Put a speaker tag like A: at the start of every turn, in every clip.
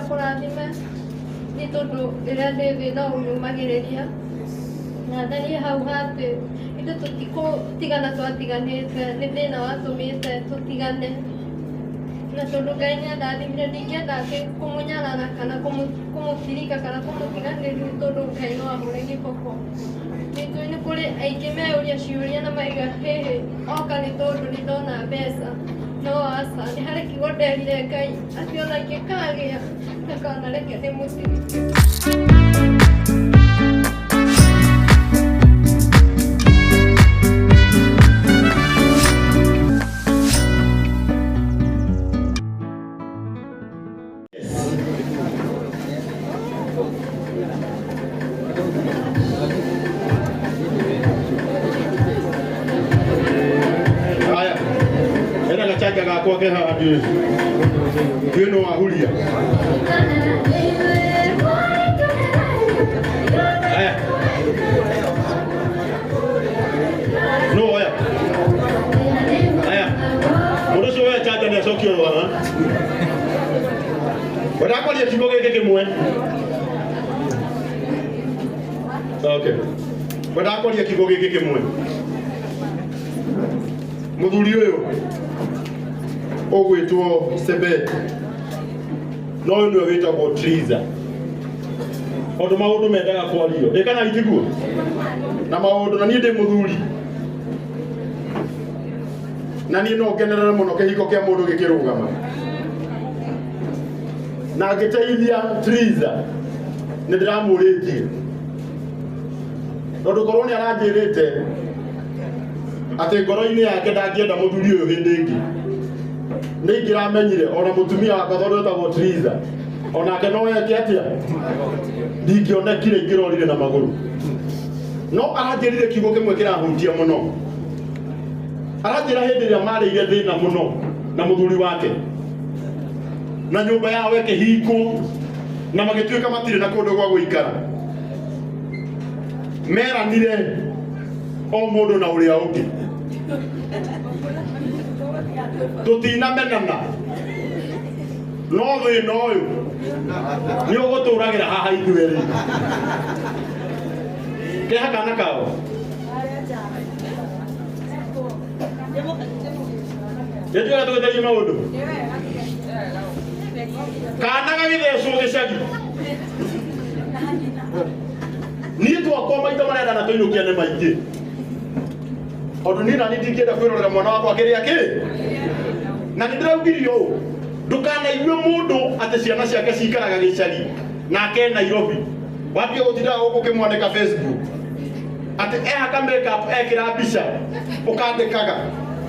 A: kũrathime nĩ tondũ rĩrĩa ndĩ thĩna ũnyumagĩrĩria na ndanie hau hatĩ ithuĩ tũtikũtigana twatiganĩte nĩ thĩna watũmĩte tũtigane na tondũ Ngai nĩandathimire ndingĩenda atĩ kũmũnyarara kana kũmũtirika kana kũmũtiganĩria tondũ Ngai no ahũre gĩboko. Nĩtũĩ nĩ kũrĩ aingĩ meyũria ciũria na maiga hĩhĩ oka nĩ tondũ nĩndona mbeca no aca nĩ harĩ kiugo nderire Ngai atĩ ona ingĩkagĩa ndakanareke ndĩmũtirike.
B: Gakwa ke handi kwino wahuria aya no aya mudo so ya chaja ne sokio wa wada ko ye kibo ke kimwe okay wada ko ye kibo ke kimwe muthuri uyu ogwitwo Sebe no ndio witagwo Triza ondu maundu mendaga kwario ikana itiguo na maundu na nie ndi muthuri na nie no ngenerera muno kihiko kia mundu gikirugama na ngiteithia Triza ndiramuritie tondu korwo ni aranjirite ati ngoro-ini yake ndangienda muthuri uyu hindi ingi nĩngĩramenyire ona mũtumia wakwa tondũ etagwo Triza onake no eke atia ndingĩonekire ingĩrorire na magũrũ no aranjĩrire kiugo kĩmwe kĩrahutia mũno aranjĩra hĩndĩ ĩrĩa marĩire thĩna mũno na mũthuri wake na nyũmba yao ĩkĩhingwo na magĩtuĩka matirĩ na kũndũ gwa gũikara meranire o mũndũ na ũrĩa ũngĩ tutina menana no thina uyu ni uguturagira haha ithueri ke hakana kao yetu ga tugeteria maundu kana gagithecwo gicagi ni twakwa maitho marenda na tuinukia ni maingi ondu ni nani ndingĩenda kwĩrorera mwana wakwa kĩrĩa kĩ na nĩndĩraugirio ndũkanaigue mũndũ atĩ ciana ciake cikaraga gĩcagi nake Nairobi wambie gũtindaga gũkũ kĩmwandĩka Facebook atĩ ehaka makeup ekĩra mbica ũkandĩkaga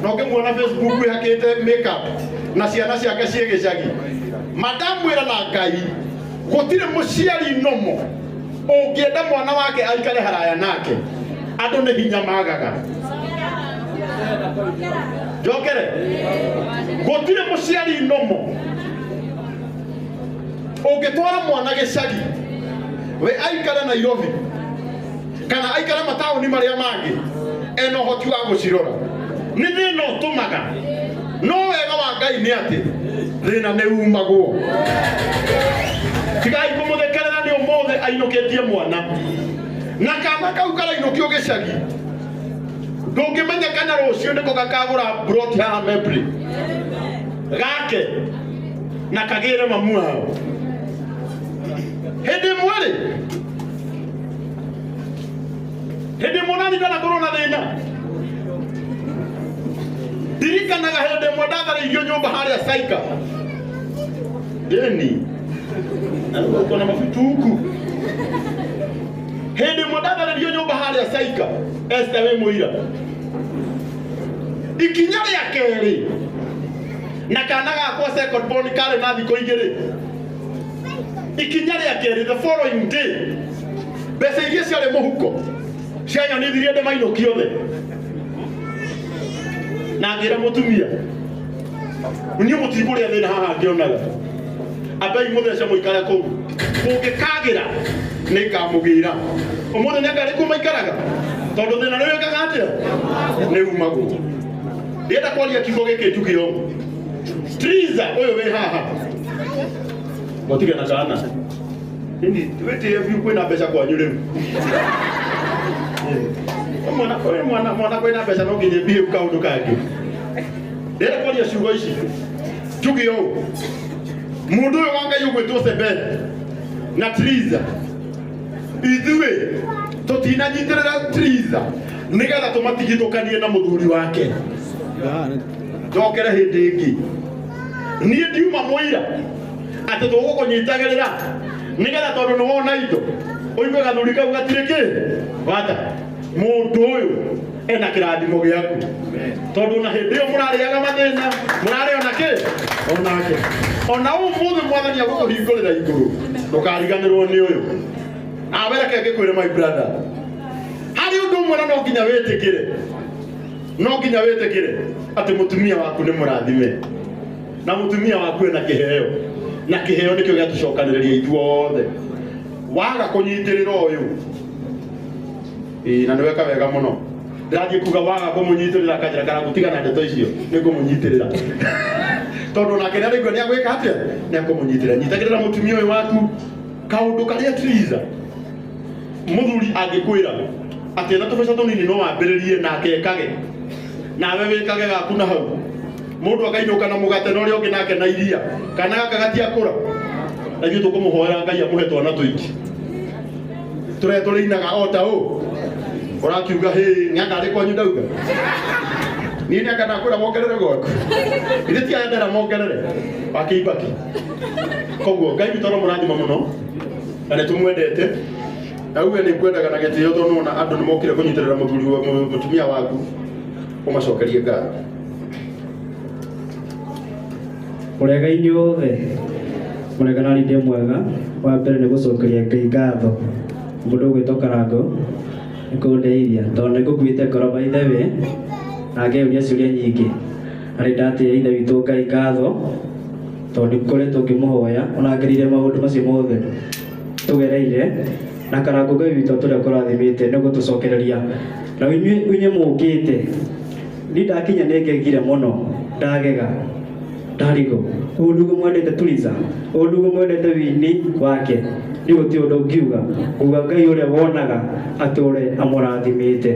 B: na ũngĩmuona Facebook ehakĩte makeup na ciana ciake ciĩ gĩcagi mandamwĩra na Ngai gũtirĩ mũciari nomo ũngĩenda mwana wake aikare haraya nake andũ nĩ hinya magaga jokere gotire muciari nomo ũngĩtwara mwana gĩcagi we aikara Nairobi kana aikara mataũni marĩa mangĩ eno hoti wa gũcirora nĩ thĩna ũtũmaga no wega wa Ngai nĩ atĩ thĩna nĩ umagwo tigai kũmũthekerera nĩ ũmũthĩ ainũkĩtie mwana na kana kau karainũkio gĩcagi ndũngĩmenya kana rũciũ nĩko gakagũra broti haha Membri gake na kagĩre mamu hao hĩndĩ ĩmwe hĩndĩ ĩmwe nani ndanakorwo na thĩna ndirikanaga hĩndĩ ĩmwe ndatharĩirio nyũmba harĩa Saika deni uko na mafituku hĩndĩ ĩmwe ndatharĩirio nyũmba harĩa Saika Esther we mũira ikinya rĩa kerĩ na kana gakwa second born karĩ na thikũ igĩrĩ ikinya rĩa kerĩ the following day mbeca iria ciarĩ mũhuko cianyonithirie ndĩmainũkie othe na ngĩra mũtumia niĩ mũtikũrĩa thĩna haha ngĩonaga ambai mũthece mũikare kũu mũngĩkagĩra nĩngamũgĩra ũmũthĩ nĩangarĩ kũ maikaraga tondũ thĩna nĩ wĩkaga atĩa nĩ umagwo ndienda kwaria kiugo gĩkĩ tu kĩo Triza ũyũ wĩ haha Ngotige na kana. Ini wete hivi kwenda pesa kwa nyure. Mwana kwenda pesa no nginye bie kaundu kake. Ndera kwa ya shugo ici. Jugi yo. Mundu uyu wanga yugwitwo Sebe. Na Triza. Ithuĩ tũtinanyitirĩra Triza nĩgetha tũmatigithũkanie na mũthuri wake. Njokere hĩndĩ ĩngĩ niĩ ndiuma mũira atĩ tũgũkũnyitagĩrĩra nĩgetha tondũ nĩ wona indo ũigue gathuri kau gatirĩ kĩ wata mũndũ ũyũ ena kĩrathimo gĩaku tondũ na hĩndĩ ĩyo mũrarĩaga mathĩna mũrarĩona kĩ onake ona ũmũthĩ mwathani agũkũhingũrĩra igũrũ ndũkariganĩrwo nĩ ũyũ aweke ngĩkwĩre my brother harĩ ũndũ ũmwe na no nginya wĩtĩkĩre atĩ mũtumia waku nĩ mũrathime na mũtumia waku ena kĩheo na kĩheo nĩkĩo gĩatũcokanĩrĩria ithuothe waga kũnyitĩrĩra ũyũ na nĩweka wega mũno ndĩrathiĩ kuga waga kũmũnyitĩrĩra kanjĩra kana gũtigana ndeto icio nĩ kũmũnyitĩrĩra tondũ nake nĩaraigua nĩ agwĩka atĩa nĩ akũmũnyitĩrĩra nyitagĩrĩra mũtumia ũyũ waku kaũndũ karĩa Triza mũthuri angĩkwĩra atĩ na tũbeca tũnini no wambĩrĩrie nake ekage nawe wĩkage gaku na hau mũndũ akainũka na mũgate na ũrĩa ũngĩ nake na iria kana gaka gatiakũra na ithuĩ tũkũmũhoera Ngai amũhe twana tũingĩ tũrĩa tũrĩinaga o ta ũũ ũrakiuga hĩ nĩandarĩ kwanyu ndauga niĩ nĩanga ndakwĩra mongerere gwaku ithe ti aya ndera mongerere wakĩibaki koguo Ngai witũ mũrathima mũno na nĩtũmwendete na uwe nĩ kwendaga na gĩtĩo tondũ nĩwona andũ nĩ mokire kũnyitĩrĩra mũtumia waku ũmacokerie ngatho
C: ũrega-inĩ othe mũreganani ndĩ mwega wa mbere nĩ gũcokeria Ngai ngatho mũndũ ũgwĩtwo Karango nĩ kũndeithia tondũ nĩ ngũkuĩte ngoro by the way na ngeyũria ciũria nyingĩ na nĩ ndatĩĩa ithe witũ Ngai ngatho tondũ nĩngũkoretwo ngĩmũhoya ona ngerire maũndũ macio mothe tũgereire na Karango Ngai witũ tũrĩa kũrathimĩte nĩ gũtũcokereria na inyuĩ mũũkĩte niĩ ndakinya nĩ ngegire mũno ndagega ndarigo ũũ nĩguo mwendete Triza ũũ nĩguo mwendete wini wake nĩ gũtirĩ ũndũ ũngiuga kuga Ngai ũrĩa wonaga atũre amũrathimĩte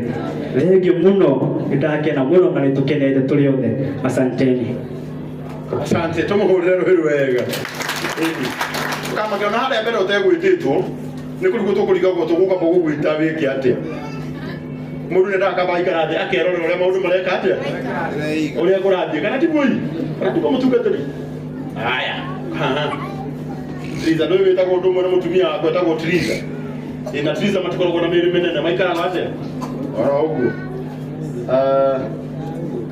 C: thengiũ mũno nĩ ndakena mũno na nĩ tũkenete tũrĩ othe asanteni
B: asante tũmũhũrĩre rũhĩ wega kamakĩona harĩa mbere ũtegwĩtĩtwo nĩ kũrigwo tũkũrigagwo tũgũkamba gũgwĩta wĩke atĩa mũndũ nĩ ndakamba aikara thĩ akerorera ũrĩa maũndũ mareka atĩa ũrĩa kũrathiĩ kana ti muoyi kana tuko mũtungatĩri haya Triza nĩwe wĩtagwo ũndũ ũmwe na mũtumia wakwa etagwo Triza na Triza matikoragwo na mĩĩrĩ mĩnene maikaraga atĩa oro ũguo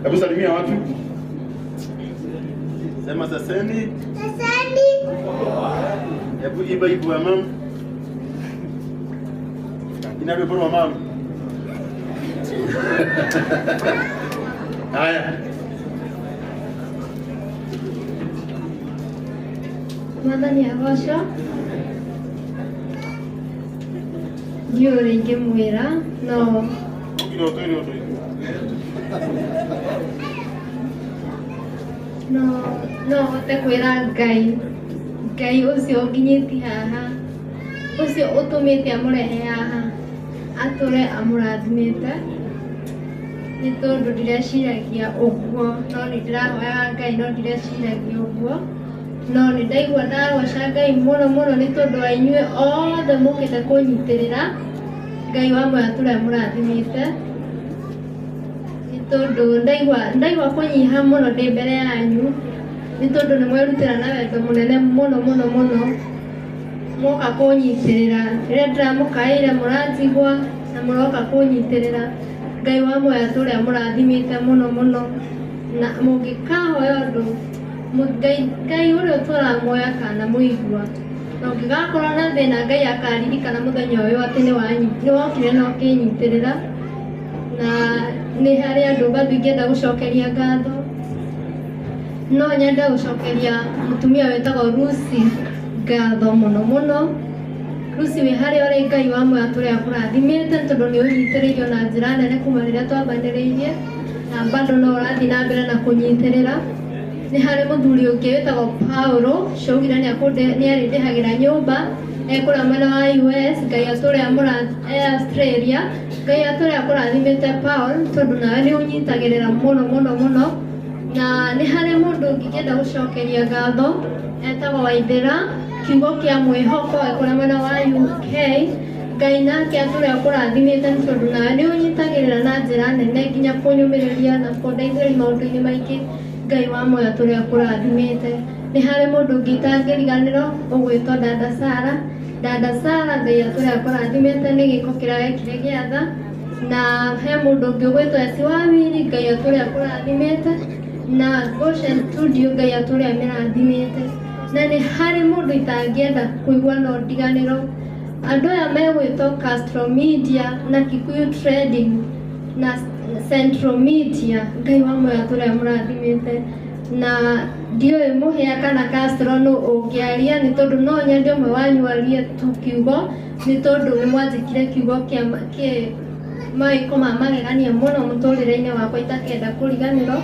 B: hebu salimia watu sema saseni hebu iba ibu wa mama inavyo kwa mama haya
A: Mwathani agocwo ndiũĩ ũrĩa ingĩmwĩra no hote kwĩra Ngai ũcio ũnginyĩtie haha ũcio ũtũmĩte amũrehe haha atũre amũrathimĩte nĩ tondũ ndireciragia ũguo no nĩ ndĩrahoyaga Ngai no ndireciragia ũguo no nĩ ndaigua ndagoca Ngai mũno mũno nĩ tondũ wa inyuĩ othe mũkĩte kũnyitĩrĩra Ngai wa moya tũrĩa mũrathimĩte nĩ tondũ ndaigua kũnyiha mũno ndĩ mbere yanyu nĩ tondũ nĩ mwerutĩra na wendo mũnene mũno mũno mũno mũka kũnyitĩrĩra rĩrĩa ndĩramũkaĩire mũranjigua na mũroka kũnyitĩrĩra Ngai wa moya tũrĩa mũrathimĩte mũno mũno na mũngĩkahoya ũndũ Ngai ũrĩa tũramuoya kana mũigua na ũngĩgakorwo na thĩna Ngai akaririkana mũthenya ũyũ atĩ nĩ wokire na ũkĩnyitĩrĩra na nĩ harĩ andũ bado ingĩenda gũcokeria ngatho no nyende gũcokeria mũtumia wĩtagwo Lucy ngatho mũno mũno Lucy wĩ harĩa ũrĩ Ngai wa moya tũrĩa kũrathimĩte tondũ nĩ ũnyitĩrĩirio na njĩra nene kuma rĩrĩa twambanĩrĩirie na bado no ũrathiĩ na mbere na kũnyitĩrĩra nĩ harĩ mũthuri ũngĩ wĩtagwo Paulo Shaugire nĩarĩndĩhagĩra nyũmba ekũrĩa mwena wa US, Ngai atũrĩa Australia, Ngai atũrĩa kũrathimĩte Paul tondũ nawe nĩ ũnyitagĩrĩra mũno na nĩ harĩ mũndũ ũngĩ ngĩenda gũcokeria ngatho etagwo Waithĩra kiugo kĩa mwĩhoko ekũrĩa mwena wa UK, Ngai nake atũrĩa kũrathimĩte tondũ nawe nĩ ũnyitagĩrĩra na njĩra nene nginya kũnyũmĩrĩria na kũndeithĩrĩria maũndũ-inĩ maingĩ. Ngai wa moyo atũrĩa kũrathimĩte. Nĩ harĩ mũndũ ũngĩ itangĩriganĩrwo ũgwĩtwo Dada Sara Ngai atũrĩa kũrathimĩte nĩ gĩko kĩrĩa wekire gĩa tha, na he mũndũ ũngĩ ũgwĩtwo Esi Wawiri Ngai atũrĩa kũrathimĩte, na Goshen Studio Ngai atũrĩa mĩrathimĩte. Na nĩ harĩ mũndũ itangĩenda kũigua no ndiganĩro, andũ aya megwĩtwo Castro Media na Kikuyu Trading na Central Media Ngai wa moyo atũrĩa mũrathimĩte. Na ndiũĩ mũhĩa kana Castro nũ ũngĩaria nĩ tondũ no nyende ũmwe wanyu arie tu kiugo, nĩ tondũ nĩ mwanjĩkire kiugo kĩa mawĩko ma magegania mũno mũtũrĩre-inĩ wakwa itakenda kũriganĩrwo,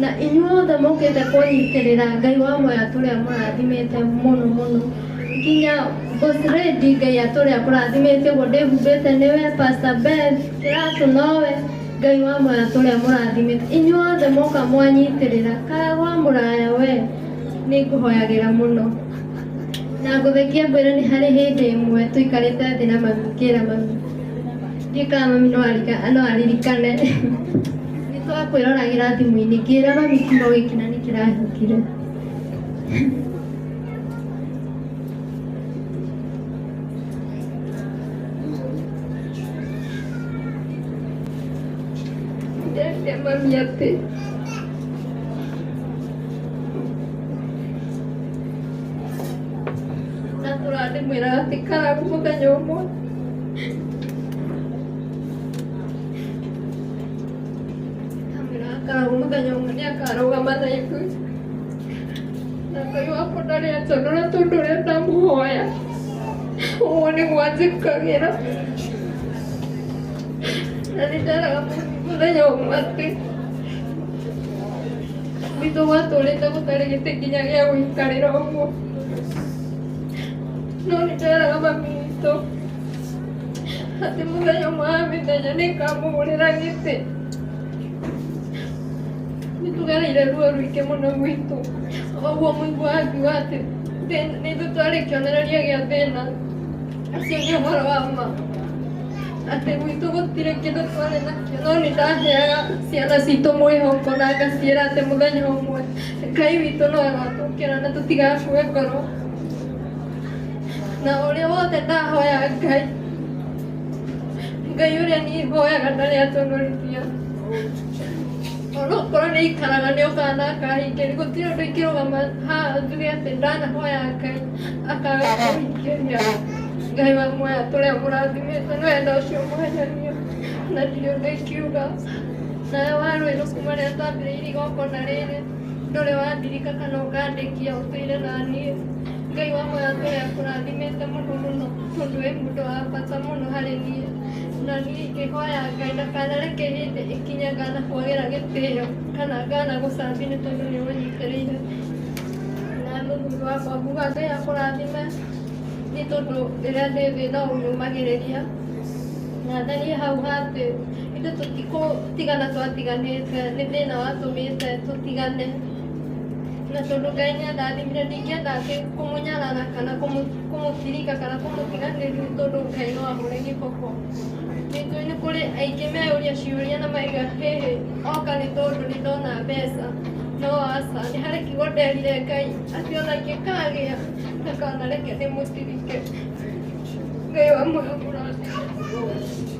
A: na inyuothe mũkĩte kũnyitĩrĩra. Ngai wa moyo atũrĩa mũrathimĩte mũno nginya Boss Lady Ngai atũrĩa kũrathimĩte ũguo ndĩhumbĩte nĩwe, Pastor Beth Kĩratũ nowe Ngai wa moyo atũrĩa mũrathimĩte. Inyuothe moka mwanyitĩrĩra kagwa mũraya we nĩ ngũhoyagĩra mũno na ngũthekia ngwĩre nĩ harĩ hĩndĩ ĩmwe tũikarĩte thĩ na mami ngĩra mami, ndiũĩ kana mami no aririkane nĩ twakwĩroragĩra thimũ-inĩ ngĩra mami kiugo gĩkĩ na nĩ kĩrahingire. Mami atĩ na tũrandĩmwĩra atĩ Karagũ mũthenya ũmwe Karagũ mũthenya ũmwe nĩ akarũgama na ithuĩ na Ngai wakwa ndarĩ atũndũra tondũ ũrĩa ndamũhoya ũguo nĩguo anjĩkagĩra. Na nĩ nderaga mũthenya ũmwe atĩ gwitũ gwatũrĩte gũtarĩ gĩtĩ nginya gĩa gũikarĩra ũguo, no nĩ nderaga mami witũ atĩ mũthenya ũmwe wa mĩthenya nĩ ngamũgũrĩra gĩtĩ. Nĩ tũgereire ruo rũingĩ mũno gwitũ, ũguo mũiguaga ngiuga atĩ nĩ ithuĩ twarĩ kĩonereria gĩa thĩna. Ũcio nĩ ũhoro wa ma atĩ gwitũ gũtirĩ kĩndũ twarĩ nakĩo, no nĩ ndaheaga ciana citũ mwĩhoko na ngaciĩra atĩ mũthenya ũmwe Ngai witũ no agatũkĩra na tũtigakue ngoro. Na ũrĩa wothe ndahoya Ngai ũrĩa niĩ hoyaga ndarĩ atũnũrithia, onokorwo nĩ ikaraga nĩ okaga na akahingĩria. Gũtirĩ ũndũ ingĩrũgama haha njuge atĩ ndanahoya Ngai akaga kũhingĩria. Ngai wa moyo atũrĩa mũrathimĩte nĩ wenda ũcio mwanyania na ndirĩ ũndũ ingiuga. Nawe warũĩrwo kuma rĩrĩa twambĩrĩirie igongona rĩrĩ ndũrĩ wandirika kana ũkandĩkia ũtũire na niĩ. Ngai wa moyo atũrĩa kũrathimĩte mũno tondũ wĩ mũndũ wa bata mũno harĩ niĩ, na niĩ ngĩhoya Ngai ndakanareke hĩndĩ ĩkinye nganakwagĩra gĩtĩo kana nganagũcambia nĩ tondũ nĩ ũnyitĩrĩire. Na mũthuri wakwa nguga Ngai akũrathime nĩ tondũ rĩrĩa ndĩ thĩ no ũnyũmagĩrĩria, na thaniĩ hau hatĩ ithuĩ tũtikũtigana twatiganĩte, nĩ thĩna watũmĩte tũtigane. Na tondũ Ngai nĩandathimire ndingĩenda atĩ kũmũnyarara kana kũmũtirika kana kũmũtiganĩria tondũ Ngai no ahũre gĩboko. Nĩnjũĩ nĩ kũrĩ aingĩ meyũria ciũria na maiga hĩhĩ oka nĩ tondũ nĩ ndona mbeca, no aca nĩ harĩ kiugo nderire Ngai atĩ ona ingĩkagĩa ndakanareke ndĩmũtirike. Ngai wa moyo mũrathime.